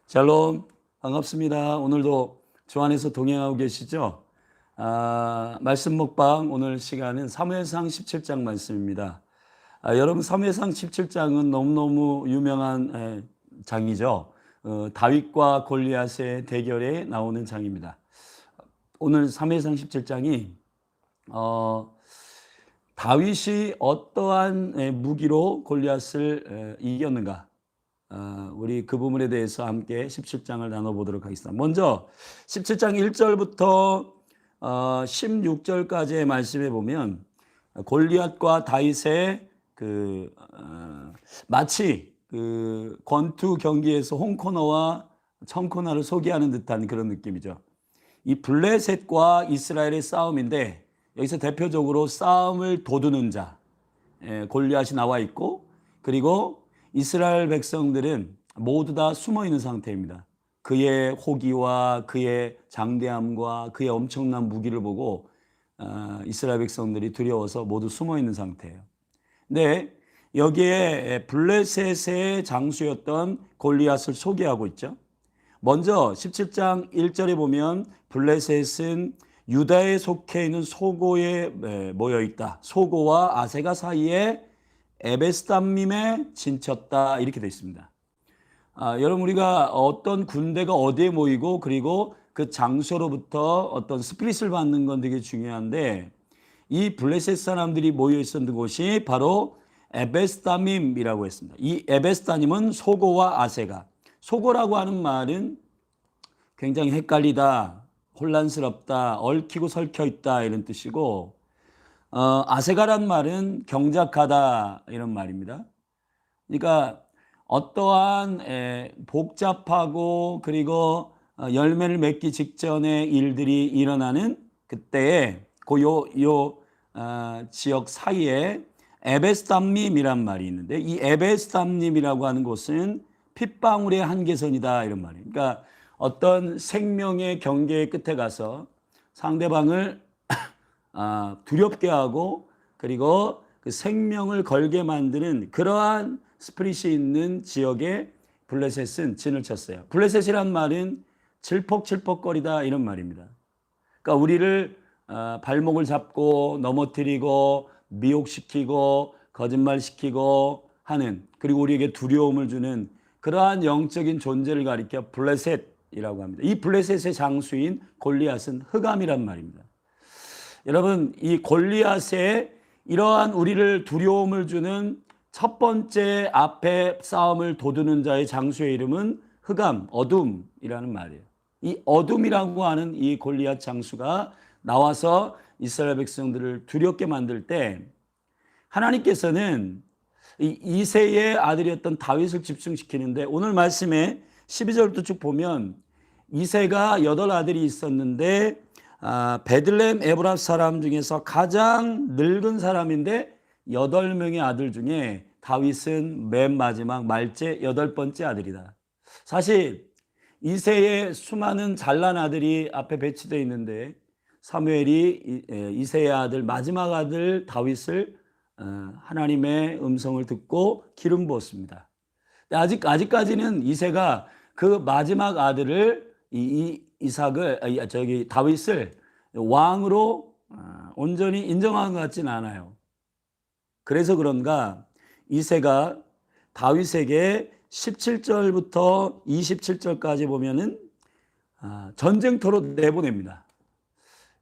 샬롬, 반갑습니다. 오늘도 주 안에서 동행하고 계시죠? 말씀 먹방 오늘 시간은 사무엘상 17장 말씀입니다. 여러분 사무엘상 17장은 너무너무 유명한 장이죠. 다윗과 골리앗의 대결에 나오는 장입니다. 오늘 사무엘상 17장이 다윗이 어떠한 무기로 골리앗을 이겼는가, 우리 그 부분에 대해서 함께 17장을 나눠보도록 하겠습니다. 먼저 17장 1절부터 16절까지의 말씀에 보면 골리앗과 다윗의 마치 권투 경기에서 홈코너와 청코너를 소개하는 듯한 그런 느낌이죠. 이 블레셋과 이스라엘의 싸움인데, 여기서 대표적으로 싸움을 도두는 자 골리앗이 나와 있고, 그리고 이스라엘 백성들은 모두 다 숨어 있는 상태입니다. 그의 호기와 그의 장대함과 그의 엄청난 무기를 보고 이스라엘 백성들이 두려워서 모두 숨어 있는 상태예요. 근데 여기에 블레셋의 장수였던 골리앗을 소개하고 있죠. 먼저 17장 1절에 보면 블레셋은 유다에 속해 있는 소고에 모여 있다. 소고와 아세가 사이에 에베스담밈에 진쳤다, 이렇게 되어 있습니다. 여러분, 우리가 어떤 군대가 어디에 모이고 그리고 그 장소로부터 어떤 스피릿을 받는 건 되게 중요한데, 이 블레셋 사람들이 모여 있었던 곳이 바로 에베스담밈이라고 했습니다. 이 에베스담임은 소고와 아세가. 소고라고 하는 말은 굉장히 헷갈리다, 혼란스럽다, 얽히고 설켜 있다, 이런 뜻이고, 아세가란 말은 경작하다, 이런 말입니다. 그러니까 어떠한 복잡하고 그리고 열매를 맺기 직전의 일들이 일어나는 그때에 지역 사이에 에베스담림이란 말이 있는데, 이 에베스담림이라고 하는 곳은 핏방울의 한계선이다, 이런 말이에요. 그러니까 어떤 생명의 경계의 끝에 가서 상대방을 두렵게 하고 그리고 그 생명을 걸게 만드는 그러한 스피릿이 있는 지역에 블레셋은 진을 쳤어요. 블레셋이란 말은 질퍽질퍽거리다, 이런 말입니다. 그러니까 우리를 발목을 잡고 넘어뜨리고 미혹시키고 거짓말시키고 하는, 그리고 우리에게 두려움을 주는 그러한 영적인 존재를 가리켜 블레셋이라고 합니다. 이 블레셋의 장수인 골리앗은 흑암이란 말입니다. 여러분, 이 골리앗의 이러한 우리를 두려움을 주는 첫 번째 앞에 싸움을 도두는 자의 장수의 이름은 흑암, 어둠이라는 말이에요. 이 어둠이라고 하는 이 골리앗 장수가 나와서 이스라엘 백성들을 두렵게 만들 때, 하나님께서는 이 이새의 아들이었던 다윗을 집중시키는데, 오늘 말씀에 12절부터 쭉 보면 이새가 8아들이 있었는데 베들레헴 에브라 사람 중에서 가장 늙은 사람인데 8명의 아들 중에 다윗은 맨 마지막 말째 8번째 아들이다. 사실 이새의 수많은 잘난 아들이 앞에 배치되어 있는데, 사무엘이 이새의 아들 마지막 아들 다윗을 하나님의 음성을 듣고 기름 부었습니다. 아직까지는 이새가 그 마지막 아들을 다윗을 왕으로 온전히 인정한 것 같지는 않아요. 그래서 그런가 이새가 다윗에게 17절부터 27절까지 보면은 전쟁터로 내보냅니다.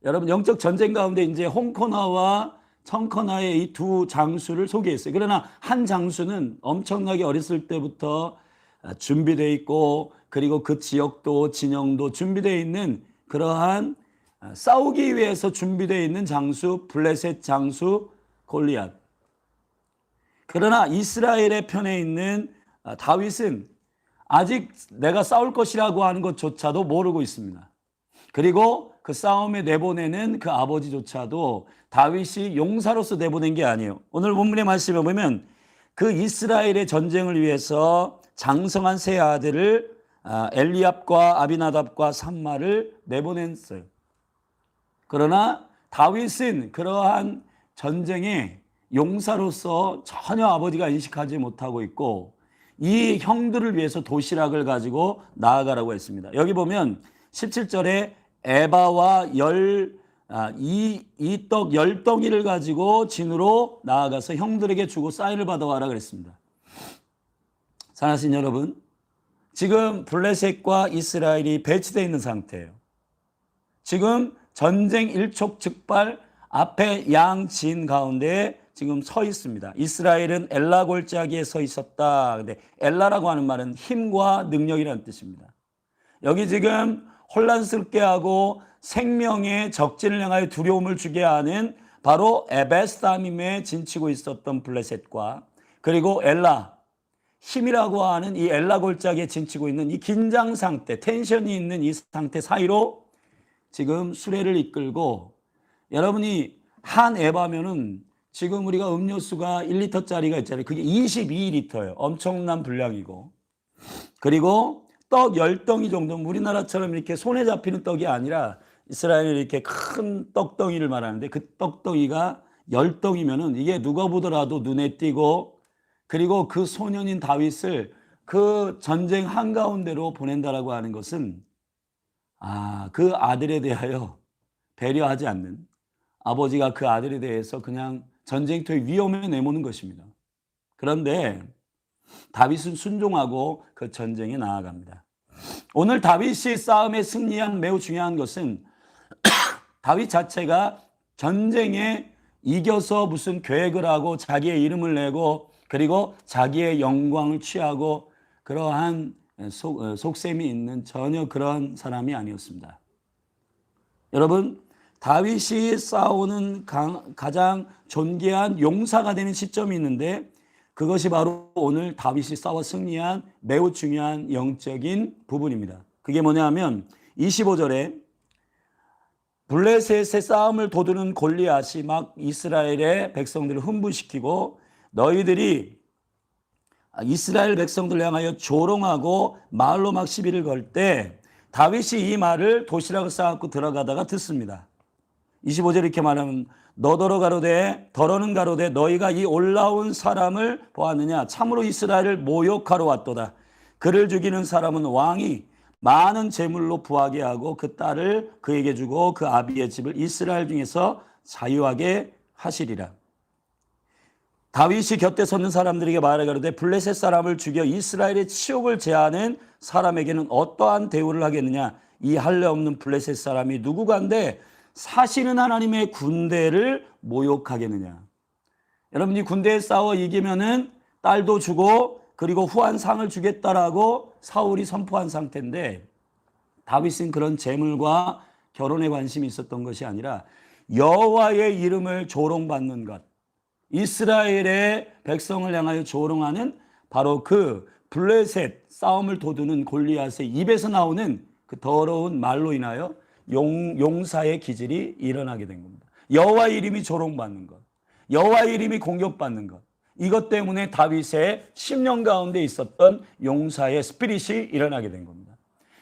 여러분, 영적 전쟁 가운데 이제 홍코나와 청코나의 이 두 장수를 소개했어요. 그러나 한 장수는 엄청나게 어렸을 때부터 준비되어 있고, 그리고 그 지역도 진영도 준비되어 있는 그러한 싸우기 위해서 준비되어 있는 장수, 블레셋 장수 골리앗. 그러나 이스라엘의 편에 있는 다윗은 아직 내가 싸울 것이라고 하는 것조차도 모르고 있습니다. 그리고 그 싸움에 내보내는 그 아버지조차도 다윗이 용사로서 내보낸 게 아니에요. 오늘 본문의 말씀에 보면 그 이스라엘의 전쟁을 위해서 장성한 세 아들을 엘리압과 아비나답과 삼마를 내보냈어요. 그러나 다윗은 그러한 전쟁에 용사로서 전혀 아버지가 인식하지 못하고 있고, 이 형들을 위해서 도시락을 가지고 나아가라고 했습니다. 여기 보면 17절에 에바와 이떡 10덩이를 가지고 진으로 나아가서 형들에게 주고 사인을 받아와라 그랬습니다. 사랑하신 여러분, 지금 블레셋과 이스라엘이 배치되어 있는 상태예요. 지금 전쟁 일촉즉발 앞에 양진 가운데 지금 서 있습니다. 이스라엘은 엘라 골짜기에 서 있었다. 근데 엘라라고 하는 말은 힘과 능력이라는 뜻입니다. 여기 지금 혼란스럽게 하고 생명의 적진을 향하여 두려움을 주게 하는 바로 에베스다밈에 진치고 있었던 블레셋과 그리고 엘라, 힘이라고 하는 이 엘라 골짜기에 진치고 있는 이 긴장 상태, 텐션이 있는 이 상태 사이로 지금 수레를 이끌고, 여러분이 한 에바면은 지금 우리가 음료수가 1리터짜리가 있잖아요. 그게 22리터예요. 엄청난 분량이고. 그리고 떡 10덩이 정도는 우리나라처럼 이렇게 손에 잡히는 떡이 아니라 이스라엘은 이렇게 큰 떡덩이를 말하는데 그 떡덩이가 10덩이면은 이게 누가 보더라도 눈에 띄고, 그리고 그 소년인 다윗을 그 전쟁 한가운데로 보낸다라고 하는 것은 그 아들에 대하여 배려하지 않는, 아버지가 그 아들에 대해서 그냥 전쟁터의 위험에 내모는 것입니다. 그런데 다윗은 순종하고 그 전쟁에 나아갑니다. 오늘 다윗이 싸움에 승리한 매우 중요한 것은 다윗 자체가 전쟁에 이겨서 무슨 계획을 하고 자기의 이름을 내고 그리고 자기의 영광을 취하고 그러한 속셈이 있는 전혀 그런 사람이 아니었습니다. 여러분, 다윗이 싸우는 가장 존귀한 용사가 되는 시점이 있는데 그것이 바로 오늘 다윗이 싸워 승리한 매우 중요한 영적인 부분입니다. 그게 뭐냐 하면 25절에 블레셋의 싸움을 도두는 골리앗이 막 이스라엘의 백성들을 흥분시키고 너희들이 이스라엘 백성들을 향하여 조롱하고 말로 막 시비를 걸 때 다윗이 이 말을 도시락을 싸갖고 들어가다가 듣습니다. 25절 이렇게 말하면 너더러 가로되 더러는 가로되 너희가 이 올라온 사람을 보았느냐 참으로 이스라엘을 모욕하러 왔도다. 그를 죽이는 사람은 왕이 많은 재물로 부하게 하고 그 딸을 그에게 주고 그 아비의 집을 이스라엘 중에서 자유하게 하시리라. 다윗이 곁에 섰는 사람들에게 말하기로되 블레셋 사람을 죽여 이스라엘의 치욕을 제하는 사람에게는 어떠한 대우를 하겠느냐. 이 할례 없는 블레셋 사람이 누구간데 사시는 하나님의 군대를 모욕하겠느냐. 여러분이 군대에 싸워 이기면은 딸도 주고 그리고 후한상을 주겠다라고 사울이 선포한 상태인데 다윗은 그런 재물과 결혼에 관심이 있었던 것이 아니라 여호와의 이름을 조롱받는 것, 이스라엘의 백성을 향하여 조롱하는 바로 그 블레셋 싸움을 도두는 골리앗의 입에서 나오는 그 더러운 말로 인하여 용사의 기질이 일어나게 된 겁니다. 여호와의 이름이 조롱받는 것, 여호와의 이름이 공격받는 것, 이것 때문에 다윗의 10년 가운데 있었던 용사의 스피릿이 일어나게 된 겁니다.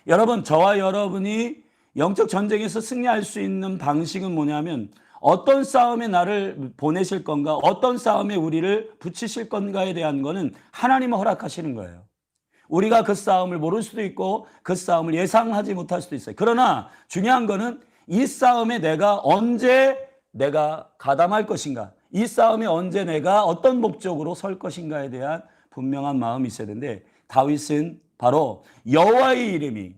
여러분, 저와 여러분이 영적 전쟁에서 승리할 수 있는 방식은 뭐냐면 어떤 싸움에 나를 보내실 건가, 어떤 싸움에 우리를 붙이실 건가에 대한 거는 하나님이 허락하시는 거예요. 우리가 그 싸움을 모를 수도 있고 그 싸움을 예상하지 못할 수도 있어요. 그러나 중요한 거는 이 싸움에 내가 언제 가담할 것인가, 이 싸움에 언제 내가 어떤 목적으로 설 것인가에 대한 분명한 마음이 있어야 되는데 다윗은 바로 여호와의 이름이,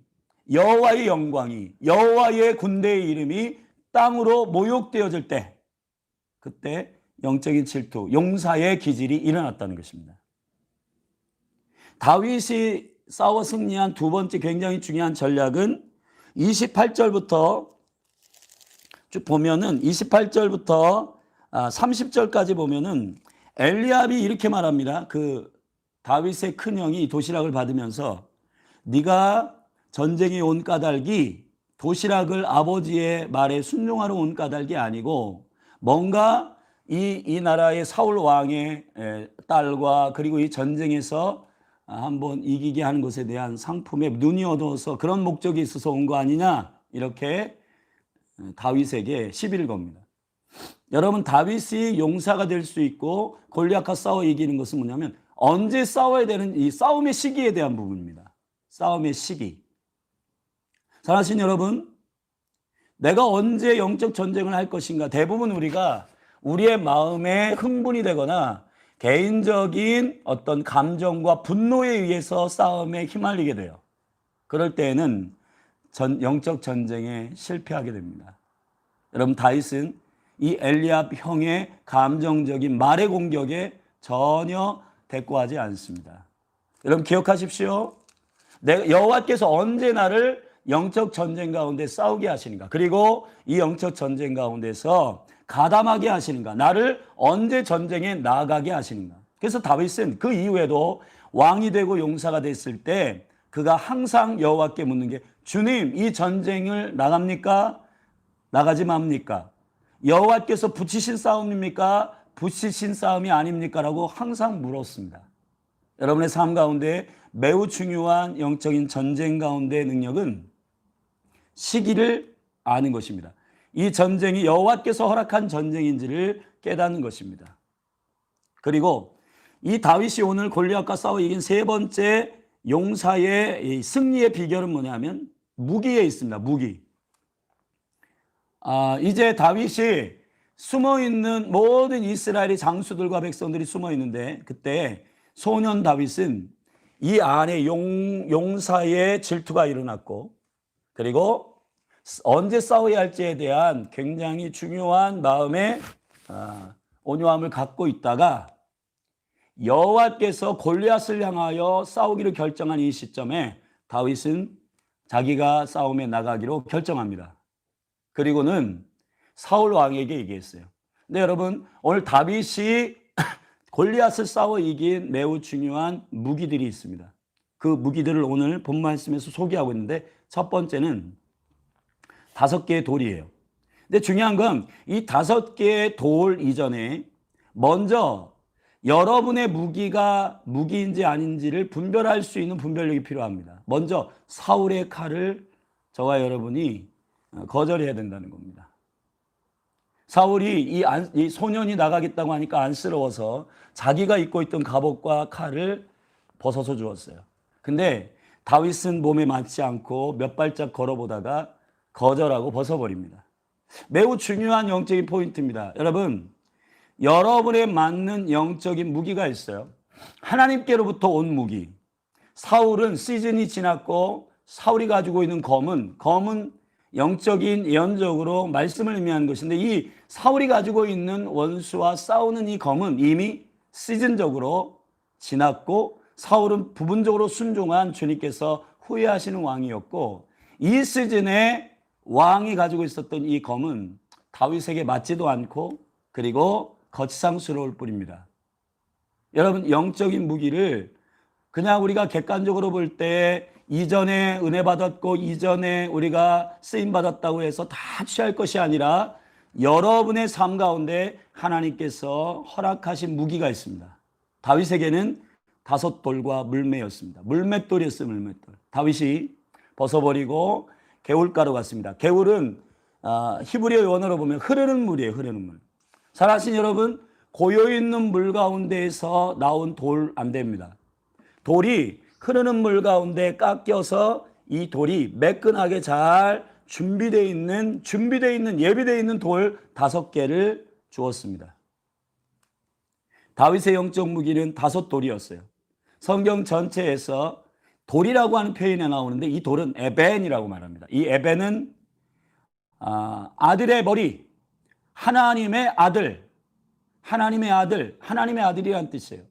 여호와의 영광이, 여호와의 군대의 이름이 땅으로 모욕되어질 때 그때 영적인 질투, 용사의 기질이 일어났다는 것입니다. 다윗이 싸워 승리한 두 번째 굉장히 중요한 전략은 28절부터 쭉 보면은 28절부터 30절까지 보면은 엘리압이 이렇게 말합니다. 그 다윗의 큰형이 도시락을 받으면서 네가 전쟁에 온 까닭이 도시락을 아버지의 말에 순종하러 온 까닭이 아니고 뭔가 이 나라의 사울 왕의 딸과 그리고 이 전쟁에서 한번 이기게 하는 것에 대한 상품에 눈이 어두워서 그런 목적이 있어서 온 거 아니냐, 이렇게 다윗에게 시비를 겁니다. 여러분, 다윗이 용사가 될 수 있고 골리앗과 싸워 이기는 것은 뭐냐면 언제 싸워야 되는 이 싸움의 시기에 대한 부분입니다. 싸움의 시기. 사랑하신 여러분, 내가 언제 영적 전쟁을 할 것인가? 대부분 우리가 우리의 마음에 흥분이 되거나 개인적인 어떤 감정과 분노에 의해서 싸움에 휘말리게 돼요. 그럴 때에는 영적 전쟁에 실패하게 됩니다. 여러분, 다윗은 이 엘리압 형의 감정적인 말의 공격에 전혀 대꾸하지 않습니다. 여러분 기억하십시오. 여호와께서 언제 나를 영적 전쟁 가운데 싸우게 하시는가? 그리고 이 영적 전쟁 가운데서 가담하게 하시는가? 나를 언제 전쟁에 나가게 하시는가? 그래서 다윗은 그 이후에도 왕이 되고 용사가 됐을 때 그가 항상 여호와께 묻는 게, 주님, 이 전쟁을 나갑니까? 나가지 맙니까? 여호와께서 붙이신 싸움입니까? 붙이신 싸움이 아닙니까? 라고 항상 물었습니다. 여러분의 삶 가운데 매우 중요한 영적인 전쟁 가운데의 능력은 시기를 아는 것입니다. 이 전쟁이 여호와께서 허락한 전쟁인지를 깨닫는 것입니다. 그리고 이 다윗이 오늘 골리앗과 싸워 이긴 세 번째 용사의 승리의 비결은 뭐냐면 무기에 있습니다. 무기. 이제 다윗이 숨어있는 모든 이스라엘의 장수들과 백성들이 숨어있는데, 그때 소년 다윗은 이 안에 용사의 질투가 일어났고, 그리고 언제 싸워야 할지에 대한 굉장히 중요한 마음의 온유함을 갖고 있다가 여호와께서 골리앗을 향하여 싸우기로 결정한 이 시점에 다윗은 자기가 싸움에 나가기로 결정합니다. 그리고는 사울 왕에게 얘기했어요. 근데 여러분, 오늘 다윗이 골리앗을 싸워 이긴 매우 중요한 무기들이 있습니다. 그 무기들을 오늘 본 말씀에서 소개하고 있는데, 첫 번째는 5개의 돌이에요. 근데 중요한 건 이 5개의 돌 이전에 먼저 여러분의 무기가 무기인지 아닌지를 분별할 수 있는 분별력이 필요합니다. 먼저 사울의 칼을 저와 여러분이 거절해야 된다는 겁니다. 사울이 이 소년이 나가겠다고 하니까 안쓰러워서 자기가 입고 있던 갑옷과 칼을 벗어서 주었어요. 근데 다윗은 몸에 맞지 않고 몇 발짝 걸어보다가 거절하고 벗어버립니다. 매우 중요한 영적인 포인트입니다. 여러분, 여러분에 맞는 영적인 무기가 있어요. 하나님께로부터 온 무기. 사울은 시즌이 지났고 사울이 가지고 있는 검은 영적인 예언적으로 말씀을 의미하는 것인데, 이 사울이 가지고 있는 원수와 싸우는 이 검은 이미 시즌적으로 지났고, 사울은 부분적으로 순종한 주님께서 후회하시는 왕이었고, 이 시즌에 왕이 가지고 있었던 이 검은 다윗에게 맞지도 않고 그리고 거치상스러울 뿐입니다. 여러분, 영적인 무기를 그냥 우리가 객관적으로 볼 때 이전에 은혜 받았고 이전에 우리가 쓰임 받았다고 해서 다 취할 것이 아니라 여러분의 삶 가운데 하나님께서 허락하신 무기가 있습니다. 다윗에게는 5돌과 물매였습니다. 물맷돌이었어요. 물맷돌. 다윗이 벗어버리고 개울가로 갔습니다. 개울은 히브리어 원어로 보면 흐르는 물이에요. 흐르는 물. 사랑하신 여러분, 고여있는 물 가운데에서 나온 돌 안 됩니다. 돌이 흐르는 물 가운데 깎여서 이 돌이 매끈하게 잘 준비되어 있는 예비되어 있는 돌 5개를 주었습니다. 다윗의 영적 무기는 5돌이었어요. 성경 전체에서 돌이라고 하는 표현이 나오는데 이 돌은 에벤이라고 말합니다. 이 에벤은 아들의 머리, 하나님의 아들, 하나님의 아들이란 뜻이에요.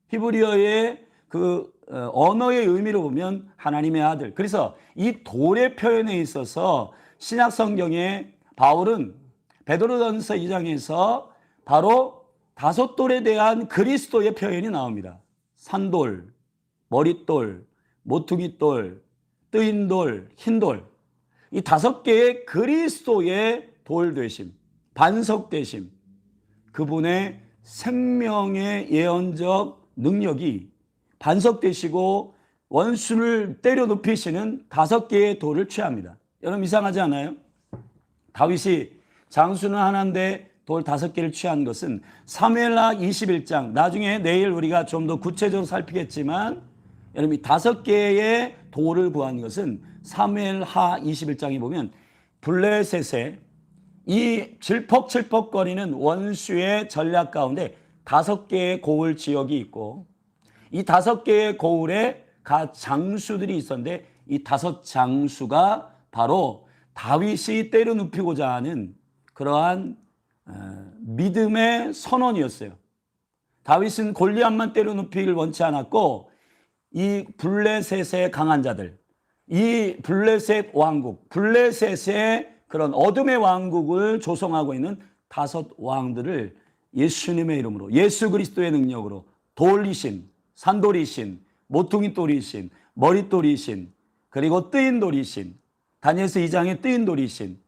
히브리어의 그 언어의 의미로 보면 하나님의 아들. 그래서 이 돌의 표현에 있어서 신약 성경에 바울은 베드로전서 2장에서 바로 5돌에 대한 그리스도의 표현이 나옵니다. 산돌, 머릿돌, 모퉁이돌, 뜨인돌, 흰돌. 이 5개의 그리스도의 돌 되심, 반석 되심, 그분의 생명의 예언적 능력이 반석 되시고 원수를 때려 눕히시는 5개의 돌을 취합니다. 여러분, 이상하지 않아요? 다윗이 장수는 하나인데 돌 5개를 취한 것은 사무엘하 21장, 나중에 내일 우리가 좀 더 구체적으로 살피겠지만 여러분 이 5개의 돌을 구한 것은 사무엘하 21장에 보면 블레셋의 이 질퍽질퍽거리는 원수의 전략 가운데 5개의 고을 지역이 있고 이 5개의 고을에 각 장수들이 있었는데 이 5장수가 바로 다윗이 때려눕히고자 하는 그러한 믿음의 선언이었어요. 다윗은 골리앗만 때려눕히기를 원치 않았고 이 블레셋의 강한 자들, 이 블레셋 왕국, 블레셋의 그런 어둠의 왕국을 조성하고 있는 5 왕들을 예수님의 이름으로, 예수 그리스도의 능력으로 돌이신, 산돌이신, 모퉁이 돌이신, 머릿돌이신, 그리고 뜨인 돌이신, 다니엘서 2장의 뜨인 돌이신,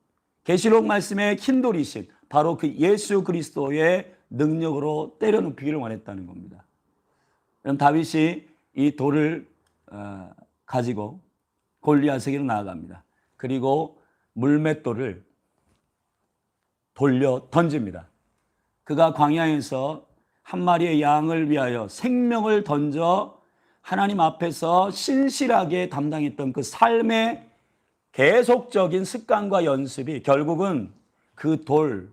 계시록 말씀의 흰 돌이신 바로 그 예수 그리스도의 능력으로 때려눕히기를 원했다는 겁니다. 그럼 다윗이 이 돌을 가지고 골리앗에게로 나아갑니다. 그리고 물맷돌을 돌려 던집니다. 그가 광야에서 한 마리의 양을 위하여 생명을 던져 하나님 앞에서 신실하게 담당했던 그 삶의 계속적인 습관과 연습이 결국은 그 돌을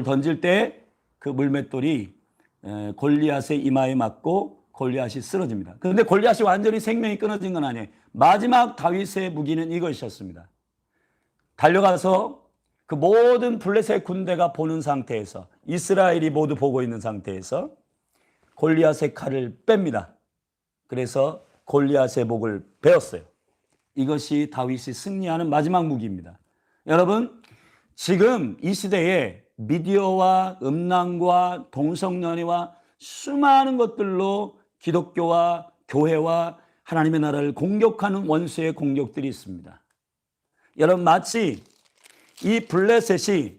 던질 때 그 물맷돌이 골리앗의 이마에 맞고 골리앗이 쓰러집니다. 그런데 골리앗이 완전히 생명이 끊어진 건 아니에요. 마지막 다윗의 무기는 이것이었습니다. 달려가서 그 모든 블레셋 군대가 보는 상태에서 이스라엘이 모두 보고 있는 상태에서 골리앗의 칼을 뺍니다. 그래서 골리앗의 목을 베었어요. 이것이 다윗이 승리하는 마지막 무기입니다. 여러분, 지금 이 시대에 미디어와 음란과 동성연애와 수많은 것들로 기독교와 교회와 하나님의 나라를 공격하는 원수의 공격들이 있습니다. 여러분, 마치 이 블레셋이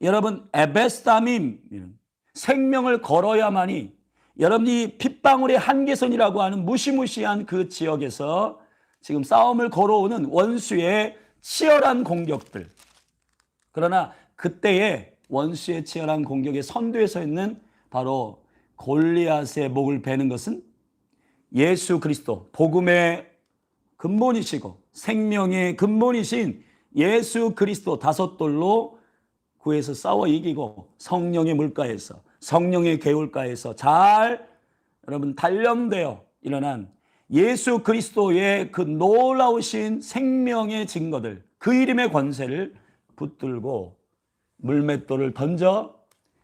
여러분 에베스다밈 생명을 걸어야만이 여러분이 핏방울의 한계선이라고 하는 무시무시한 그 지역에서 지금 싸움을 걸어오는 원수의 치열한 공격들. 그러나 그때의 원수의 치열한 공격의 선두에 서 있는 바로 골리앗의 목을 베는 것은 예수 그리스도, 복음의 근본이시고 생명의 근본이신 예수 그리스도 5돌로 구해서 싸워 이기고 성령의 물가에서, 성령의 개울가에서 잘 여러분 단련되어 일어난 예수 그리스도의 그 놀라우신 생명의 증거들, 그 이름의 권세를 붙들고 물맷돌을 던져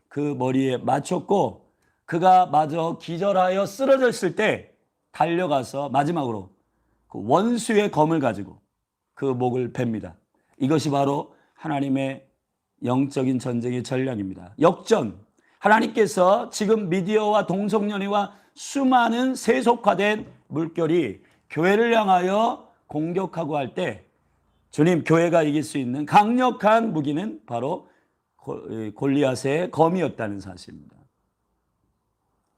그 머리에 맞췄고 그가 마저 기절하여 쓰러졌을 때 달려가서 마지막으로 그 원수의 검을 가지고 그 목을 팹니다. 이것이 바로 하나님의 영적인 전쟁의 전략입니다. 역전. 하나님께서 지금 미디어와 동성연애와 수많은 세속화된 물결이 교회를 향하여 공격하고 할 때 주님, 교회가 이길 수 있는 강력한 무기는 바로 골리앗의 검이었다는 사실입니다.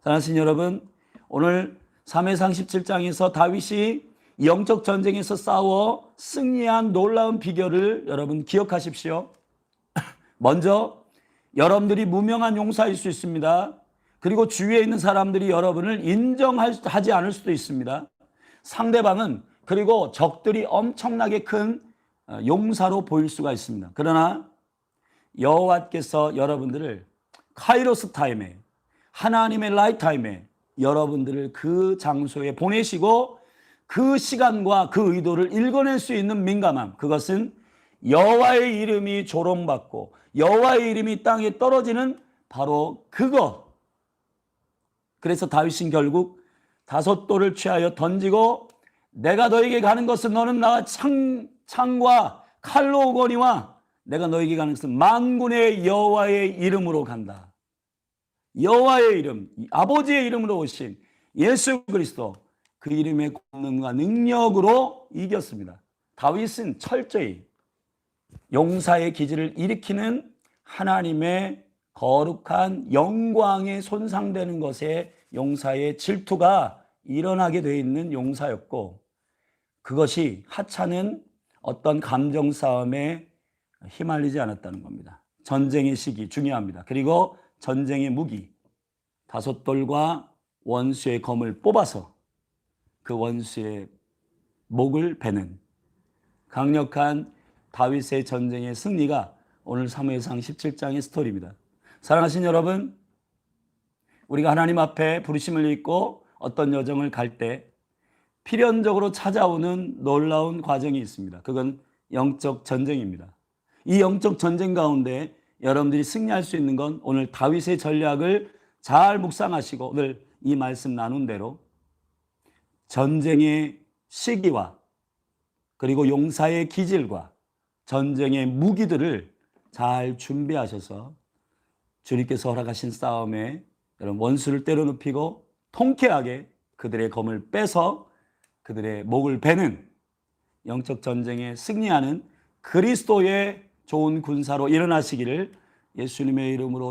사랑하신 여러분, 오늘 사무엘상 17장에서 다윗이 영적 전쟁에서 싸워 승리한 놀라운 비결을 여러분 기억하십시오. 먼저 여러분들이 무명한 용사일 수 있습니다. 그리고 주위에 있는 사람들이 여러분을 인정하지 않을 수도 있습니다. 상대방은 그리고 적들이 엄청나게 큰 용사로 보일 수가 있습니다. 그러나 여호와께서 여러분들을 카이로스 타임에, 하나님의 라이트 타임에 여러분들을 그 장소에 보내시고 그 시간과 그 의도를 읽어낼 수 있는 민감함, 그것은 여호와의 이름이 조롱받고 여호와의 이름이 땅에 떨어지는 바로 그것. 그래서 다윗은 결국 5돌을 취하여 던지고 내가 너에게 가는 것은 너는 나와 창과 칼로 오거니와 내가 너에게 가는 것은 만군의 여호와의 이름으로 간다. 여호와의 이름, 아버지의 이름으로 오신 예수 그리스도, 그 이름의 권능과 능력으로 이겼습니다. 다윗은 철저히 용사의 기질을 일으키는 하나님의 거룩한 영광에 손상되는 것에 용사의 질투가 일어나게 되어 있는 용사였고, 그것이 하찮은 어떤 감정 싸움에 휘말리지 않았다는 겁니다. 전쟁의 시기 중요합니다. 그리고 전쟁의 무기, 다섯 돌과 원수의 검을 뽑아서 그 원수의 목을 베는 강력한 다윗의 전쟁의 승리가 오늘 사무엘상 17장의 스토리입니다. 사랑하신 여러분, 우리가 하나님 앞에 부르심을 입고 어떤 여정을 갈 때 필연적으로 찾아오는 놀라운 과정이 있습니다. 그건 영적 전쟁입니다. 이 영적 전쟁 가운데 여러분들이 승리할 수 있는 건 오늘 다윗의 전략을 잘 묵상하시고 오늘 이 말씀 나눈 대로 전쟁의 시기와 그리고 용사의 기질과 전쟁의 무기들을 잘 준비하셔서 주님께서 허락하신 싸움에 여러분 원수를 때려눕히고 통쾌하게 그들의 검을 빼서 그들의 목을 베는 영적 전쟁에 승리하는 그리스도의 좋은 군사로 일어나시기를 예수님의 이름으로